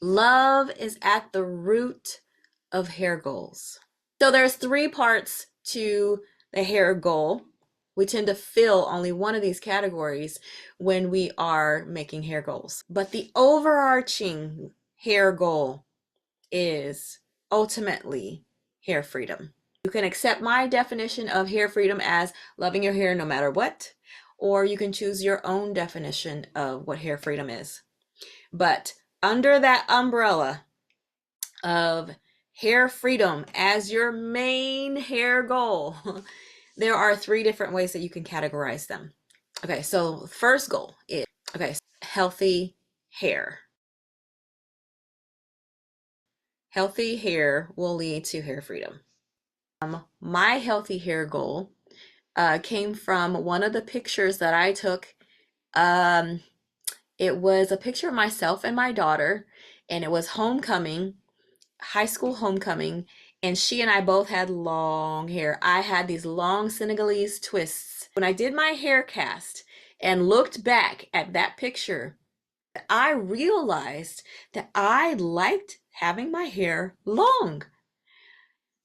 Love is at the root of hair goals. So there's three parts to the hair goal. We tend to fill only one of these categories when we are making hair goals. But the overarching hair goal is ultimately hair freedom. You can accept my definition of hair freedom as loving your hair no matter what, or you can choose your own definition of what hair freedom is. But under that umbrella of hair freedom as your main hair goal, there are three different ways that you can categorize them. Okay, so first goal is, healthy hair. Healthy hair will lead to hair freedom. My healthy hair goal came from one of the pictures that I took. It was a picture of myself and my daughter, and it was homecoming, high school homecoming, and she and I both had long hair. I had these long Senegalese twists. When I did my hair cast and looked back at that picture, I realized that I liked having my hair long.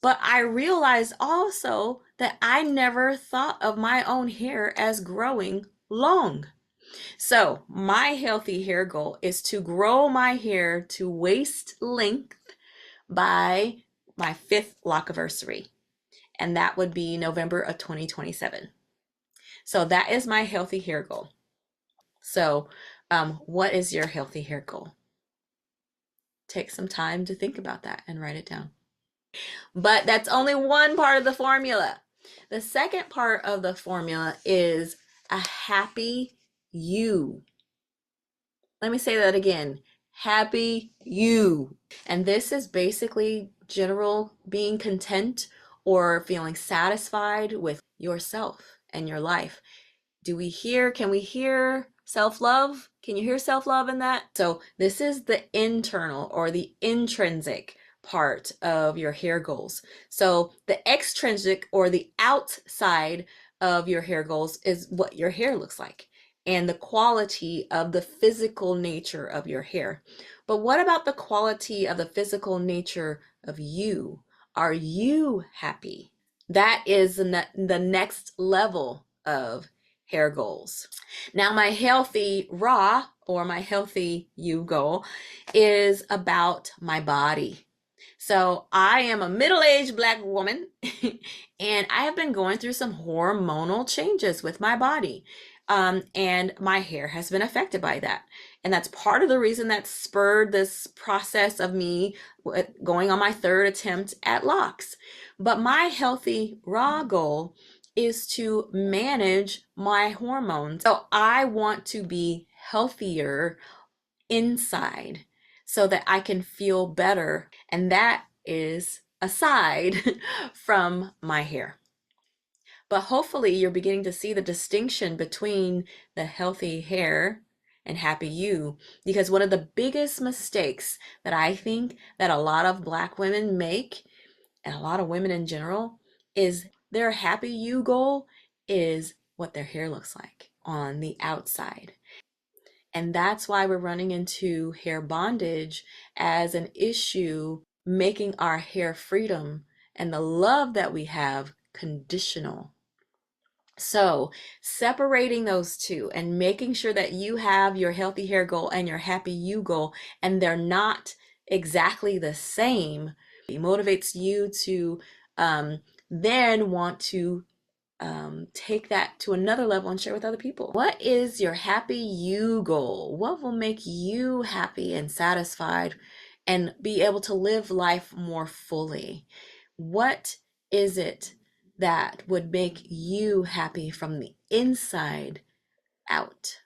But I realized also that I never thought of my own hair as growing long. So my healthy hair goal is to grow my hair to waist length by my 5th lock anniversary, and that would be November of 2027. So that is my healthy hair goal. So what is your healthy hair goal? Take some time to think about that and write it down. But that's only one part of the formula. The second part of the formula is a happy you. Let me say that again. Happy you. And this is basically general being content or feeling satisfied with yourself and your life. Can we hear self-love? Can you hear self-love in that? So this is the internal or the intrinsic part of your hair goals. So the extrinsic or the outside of your hair goals is what your hair looks like and the quality of the physical nature of your hair. But what about the quality of the physical nature of you? Are you happy? That is the next level of hair goals. Now, my healthy raw or my healthy you goal is about my body. So I am a middle-aged Black woman and I have been going through some hormonal changes with my body. And my hair has been affected by that. And that's part of the reason that spurred this process of me going on my 3rd attempt at locks. But my healthy raw goal is to manage my hormones. So I want to be healthier inside so that I can feel better. And that is aside from my hair. But hopefully you're beginning to see the distinction between the healthy hair and happy you, because one of the biggest mistakes that I think that a lot of Black women make, and a lot of women in general, is their happy you goal is what their hair looks like on the outside. And that's why we're running into hair bondage as an issue, making our hair freedom and the love that we have conditional. So separating those two and making sure that you have your healthy hair goal and your happy you goal, and they're not exactly the same, it motivates you to then want to take that to another level and share with other people. What is your happy you goal? What will make you happy and satisfied and be able to live life more fully? What is it that would make you happy from the inside out?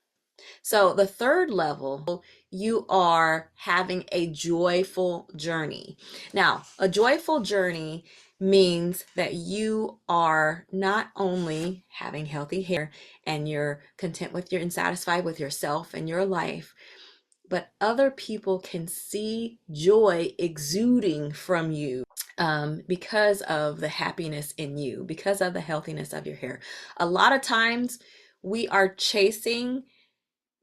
So the third level, you are having a joyful journey. Now, a joyful journey means that you are not only having healthy hair and you're content with and satisfied with yourself and your life, but other people can see joy exuding from you because of the happiness in you, because of the healthiness of your hair. A lot of times we are chasing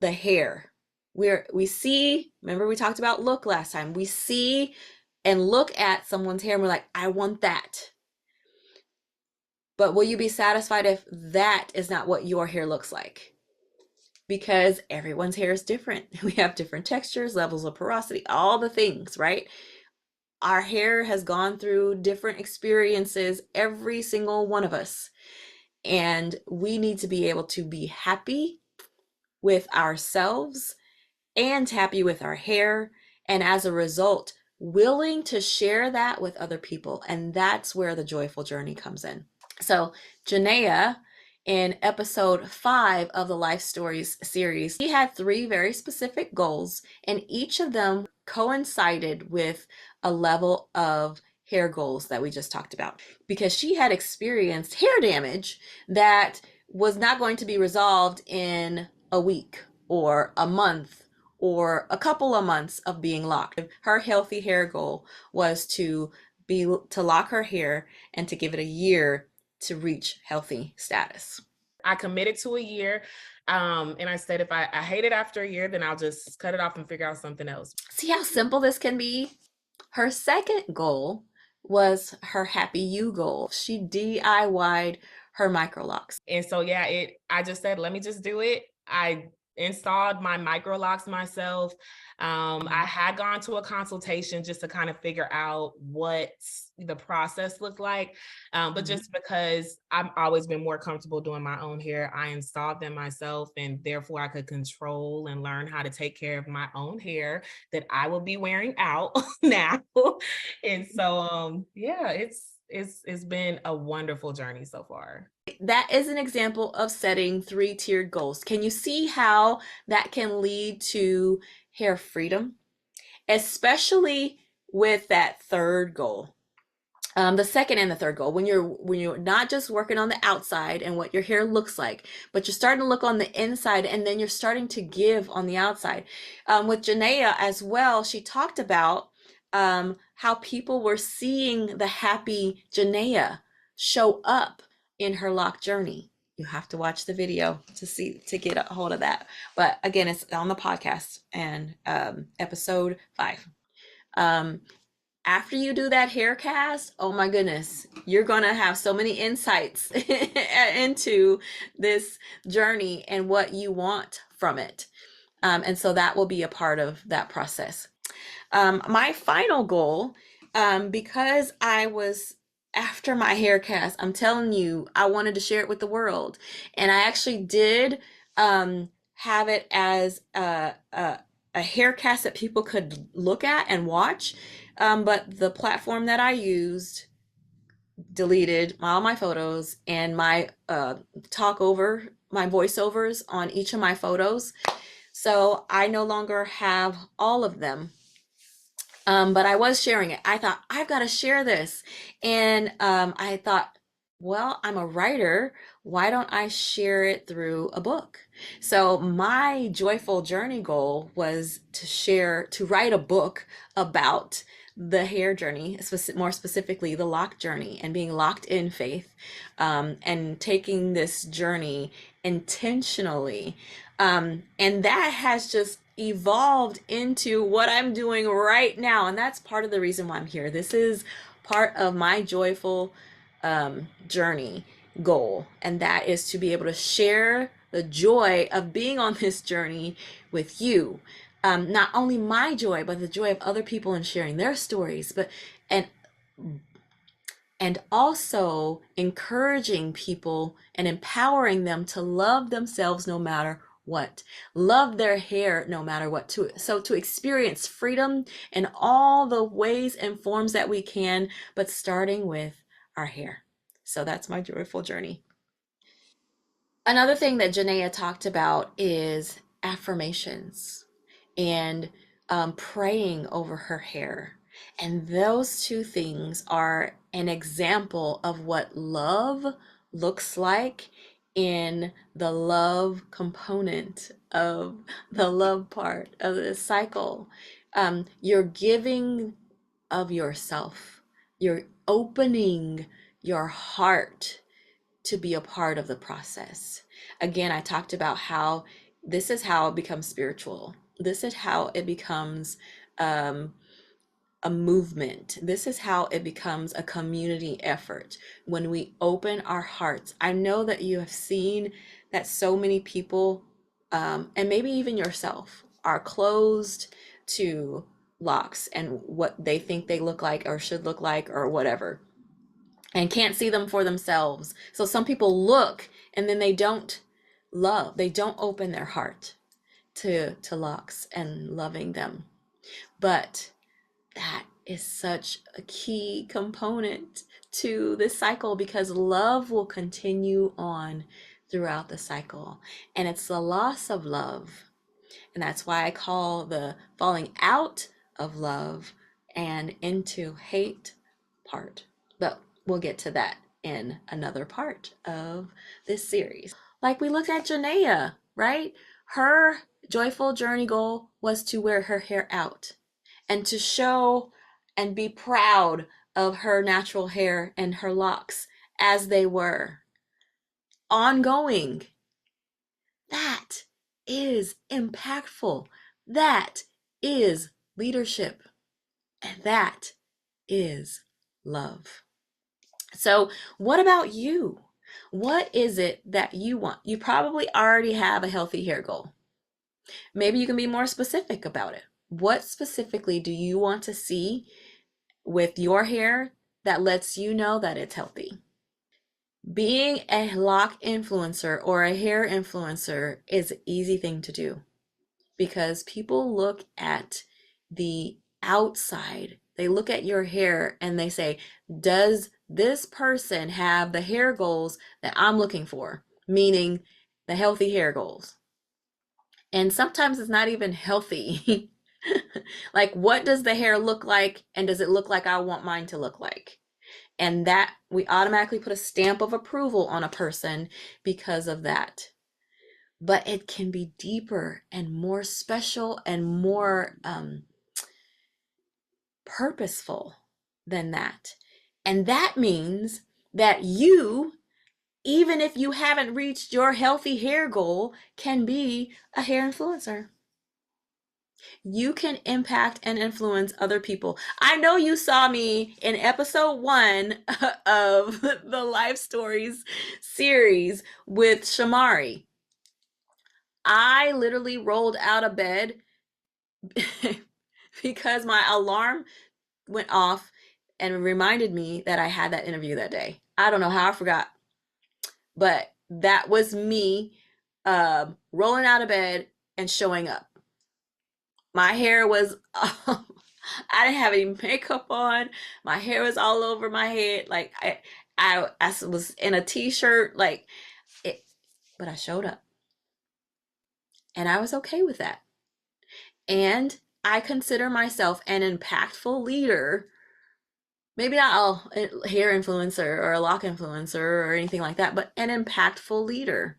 the hair. We see, remember we talked about look last time. We see and look at someone's hair and we're like, I want that. But will you be satisfied if that is not what your hair looks like? Because everyone's hair is different. We have different textures, levels of porosity, all the things, right? Our hair has gone through different experiences, every single one of us. And we need to be able to be happy with ourselves and happy with our hair. And as a result, willing to share that with other people. And that's where the joyful journey comes in. So, Jenaya, in episode 5 of the Life Stories series, he had 3 very specific goals, and each of them coincided with a level of hair goals that we just talked about, because she had experienced hair damage that was not going to be resolved in a week or a month or a couple of months of being locked. Her healthy hair goal was to lock her hair and to give it a year to reach healthy status. I committed to a year. And I said, if I hate it after a year, then I'll just cut it off and figure out something else. See how simple this can be? Her second goal was her Happy You goal. She DIY'd her micro locks. And so, yeah, I just said, let me just do it. I installed my micro locks myself. I had gone to a consultation just to kind of figure out what the process looked like. But just because I've always been more comfortable doing my own hair, I installed them myself, and therefore I could control and learn how to take care of my own hair that I will be wearing out now. And so, yeah, it's been a wonderful journey so far. That is an example of setting 3-tiered goals. Can you see how that can lead to hair freedom? Especially with that third goal. The second and the third goal, when you're not just working on the outside and what your hair looks like, but you're starting to look on the inside, and then you're starting to give on the outside. With Jenaya as well, she talked about how people were seeing the happy Jenaya show up in her lock journey. You have to watch the video to get a hold of that. But again, it's on the podcast and episode 5. After you do that hair cast, oh my goodness, you're gonna have so many insights into this journey and what you want from it. And so that will be a part of that process. My final goal, because I was after my hair cast, I'm telling you, I wanted to share it with the world. And I actually did have it as a hair cast that people could look at and watch. But the platform that I used deleted all my photos and my my voiceovers on each of my photos. So I no longer have all of them. But I was sharing it. I thought, I've got to share this. And I thought, well, I'm a writer. Why don't I share it through a book? So my joyful journey goal was to write a book about the hair journey, more specifically the lock journey, and being locked in faith, and taking this journey intentionally. And that has just evolved into what I'm doing right now. And that's part of the reason why I'm here. This is part of my joyful journey goal. And that is to be able to share the joy of being on this journey with you. Not only my joy, but the joy of other people and sharing their stories, and also encouraging people and empowering them to love themselves no matter what, love their hair no matter what, to experience freedom in all the ways and forms that we can, but starting with our hair. So that's my joyful journey. Another thing that Jenaya talked about is affirmations and praying over her hair. And those two things are an example of what love looks like in the love component of the love part of the cycle. You're giving of yourself, you're opening your heart to be a part of the process. Again, I talked about how this is how it becomes spiritual. This is how it becomes um, a movement. This is how it becomes a community effort when we open our hearts. I know that you have seen that so many people, and maybe even yourself, are closed to locks and what they think they look like or should look like or whatever, and can't see them for themselves. So some people look and then they don't love, they don't open their heart to locks and loving them. But that is such a key component to this cycle, because love will continue on throughout the cycle. And it's the loss of love. And that's why I call the falling out of love and into hate part. But we'll get to that in another part of this series. Like we looked at Jenaya, right? Her joyful journey goal was to wear her hair out and to show and be proud of her natural hair and her locks as they were. Ongoing. That is impactful. That is leadership. And that is love. So, what about you? What is it that you want? You probably already have a healthy hair goal. Maybe you can be more specific about it. What specifically do you want to see with your hair that lets you know that it's healthy? Being a lock influencer or a hair influencer is an easy thing to do because people look at the outside. They look at your hair and they say, does this person have the hair goals that I'm looking for? Meaning the healthy hair goals. And sometimes it's not even healthy. Like, what does the hair look like? And does it look like I want mine to look like? And that we automatically put a stamp of approval on a person because of that. But it can be deeper and more special and more purposeful than that. And that means that you, even if you haven't reached your healthy hair goal, can be a hair influencer. You can impact and influence other people. I know you saw me in episode 1 of the Life Stories series with Shamari. I literally rolled out of bed because my alarm went off and reminded me that I had that interview that day. I don't know how I forgot, but that was me rolling out of bed and showing up. My hair was, I didn't have any makeup on. My hair was all over my head. Like I was in a t-shirt, like it, but I showed up and I was okay with that. And I consider myself an impactful leader. Maybe not a hair influencer or a lock influencer or anything like that, but an impactful leader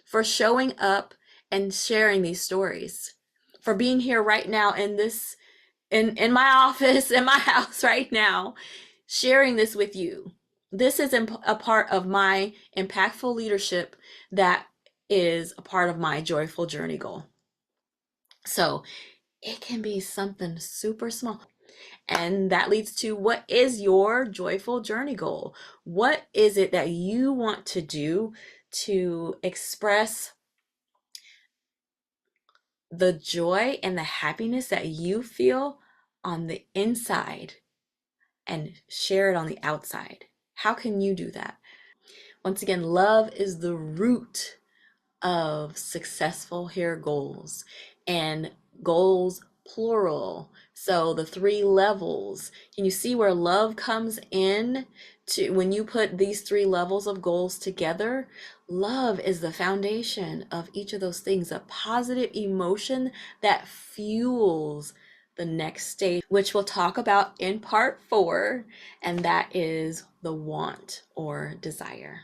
for showing up and sharing these stories, for being here right now in this, in my office, in my house right now, sharing this with you. This is a part of my impactful leadership that is a part of my joyful journey goal. So it can be something super small. And that leads to, what is your joyful journey goal? What is it that you want to do to express the joy and the happiness that you feel on the inside and share it on the outside? How can you do that? Once again, love is the root of successful hair goals, and goals plural. So the 3 levels, can you see where love comes in to when you put these 3 levels of goals together? Love is the foundation of each of those things, a positive emotion that fuels the next stage, which we'll talk about in part 4, and that is the want or desire.